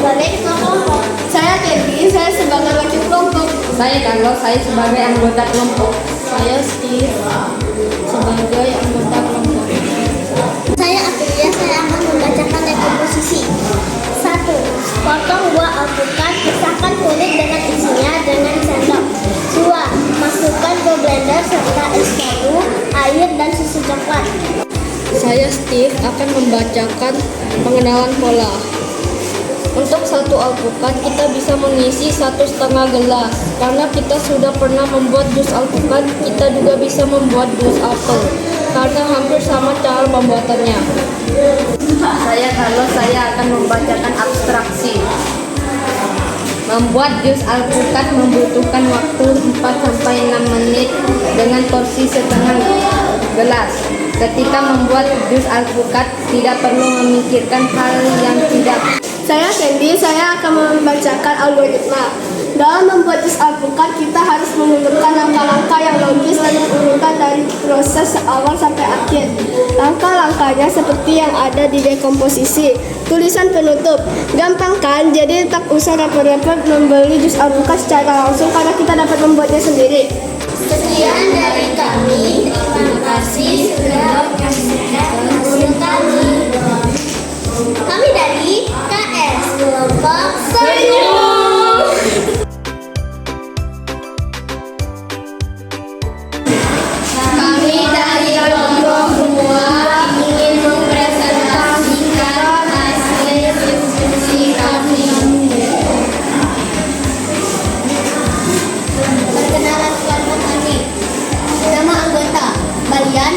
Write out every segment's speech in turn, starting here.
sebagai ketua kelompok. Saya Devi, saya sebagai wakil kelompok. Saya Carlos, saya sebagai anggota kelompok. Saya Steve, sebagai anggota kelompok. Saya Aprilia, saya akan membacakan dekomposisi. 1. Potong buah alpukat, pisahkan kulit dengan isinya dengan sendok. 2. Masukkan ke blender serta es batu, air, dan susu coklat. Saya Steve akan membacakan pengenalan pola. Untuk satu alpukat kita bisa mengisi 1,5 gelas. Karena kita sudah pernah membuat jus alpukat, kita juga bisa membuat jus apel. Karena hampir sama cara pembuatannya. Saya Carlos, saya akan membacakan abstraksi. Membuat jus alpukat membutuhkan waktu 4-6 menit dengan porsi setengah gelas. Ketika membuat jus alpukat tidak perlu memikirkan hal yang tidak. Saya Sandy, saya akan membacakan algoritma. Dalam membuat jus alpukat, kita harus menggunakan langkah-langkah yang logis dan berurutan dari proses awal sampai akhir. Langkah-langkahnya seperti yang ada di dekomposisi. Tulisan penutup, gampang kan? Jadi tak usah repot-repot membeli jus alpukat secara langsung karena kita dapat membuatnya sendiri. Sekian dari kami. Terima kasih sudah menyaksikan hasil kami. Kami dari KS Kelompok Senyum. Kami dari kelompok 2 ingin mempresentasikan hasil diskusi kami. Perkenalan kelompok kami. Nama anggota Balian,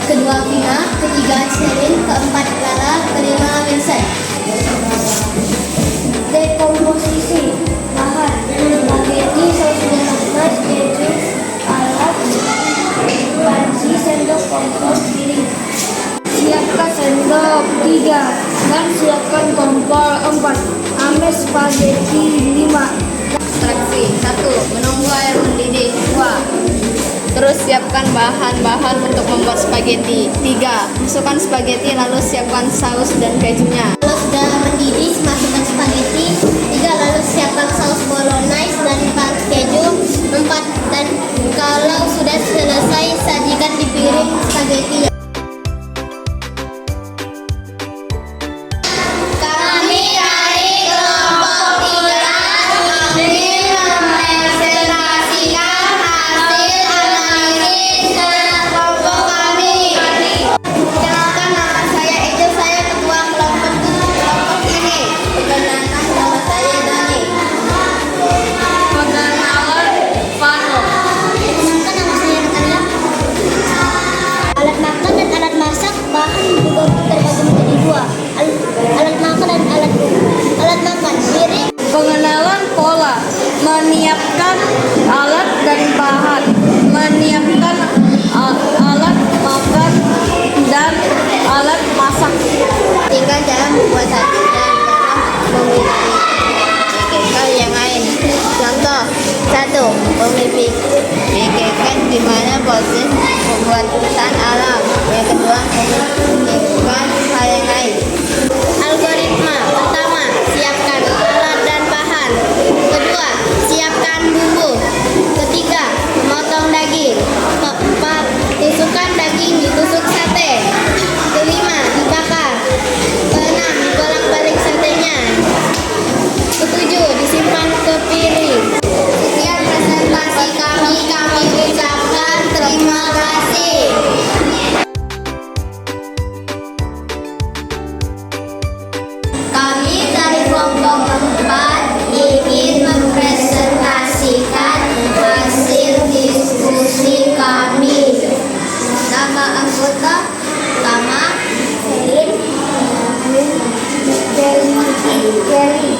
kedua Vina, ketiga Sherin, keempat Clara, kelima Vincent. Dekomposisi bahan spaghetti, saus tomat, keju, alat, panci, sendok, kompor, piring. Siapkan sendok 3 dan siapkan kompor 4. Ambil spaghetti 5. Abstraksi. 1. Menunggu air mendidih. 2. Terus siapkan bahan-bahan untuk membuat spaghetti. 3. Masukkan spaghetti lalu siapkan saus dan kejunya. Kalau sudah mendidih, masukkan spaghetti. 3. Lalu siapkan saus bolognese dan keju. 4. Dan kalau sudah selesai, sajikan di piring spaghetti. Kami dari kelompok 3 ingin mempresentasikan hasil analisis kelompok kami. Kenalkan, nama saya Ejo, saya ketua kelompok ini. Perkenalkan, nama saya Dani. Pengenalan Vano. Perkenalkan, nama saya Natalia. Alat makan dan alat masak bahan juga terbagi menjadi 2. Alat makan dan alat makan piring. Pengenalan pola, menyiapkan alat dan bahan, menyiapkan alat makan dan alat masak. Tinggal cara membuat satu dan dalam memikirkan yang lain. Contoh 1. Memikirkan di mana proses pembuatan alam. Yang kedua, memikirkan hal yang lain. Algoritma pertama, siapkan alat dan bahan. Kedua, siapkan bumbu. Ketiga, memotong daging. Keempat, tusukkan daging ditusuk sate. Kelima, dibakar. Keenam, bolak-balik satenya. Ketujuh, disimpan ke piring. Sekian presentasi kami ucapkan terima kasih. Kami dari kelompok 4 ingin mempresentasikan hasil diskusi kami. Nama anggota pertama Sherin, Kelly,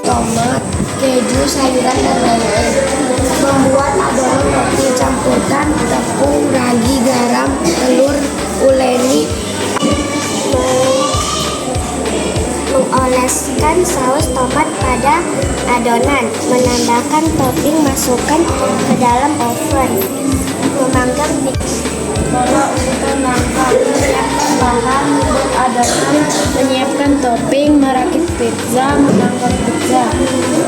Tomat, keju, sayuran, dan lain-lain. Membuat adonan roti, campurkan tepung, ragi, garam, telur, uleni. Mengoleskan saus tomat pada adonan, menambahkan topping, masukkan ke dalam oven. memanggang Pola untuk nangka, menyiapkan bahan, membuat adonan, menyiapkan topping, merakit pizza, memanggang pizza.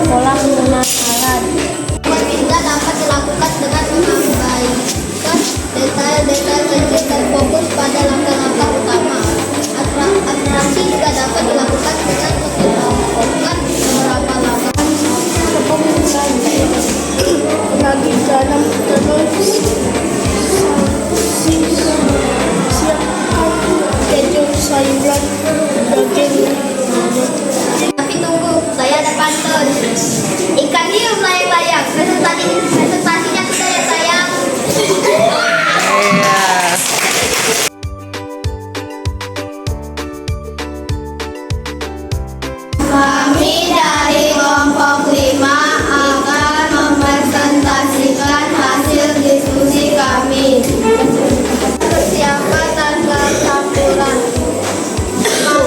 Pola penggunaan alat. pizza dapat dilakukan dengan mengabaikan detail-detail kecil dan fokus pada langkah-langkah utama. Atraksi juga dapat dilakukan dengan melakukan beberapa langkah. Lagi garam terus siapkan keju, sayuran, daging. Tapi tunggu, saya ada pantun. Ikan hiu melayang-layang, presentasinya sudah ya sayang. Kami dari kelompok 5 akan mempresentasikan hasil diskusi kami. Persiapan tanggal campuran.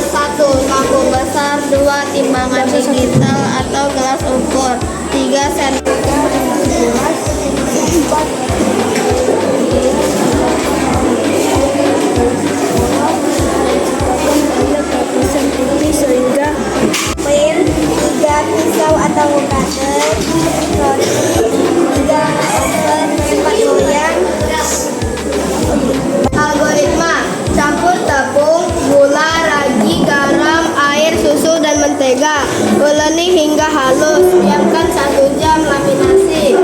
1. Mangkuk besar. 2. Timbangan digital atau gelas ukur. 3. Sendok. Sehingga Pil 3. Pisau atau cutter. Roti 3. Oven 4. loyang. Algoritma: campur tepung, gula, ragi, garam, air, susu, dan mentega. Uleni hingga halus. Diamkan 1 jam. Laminasi.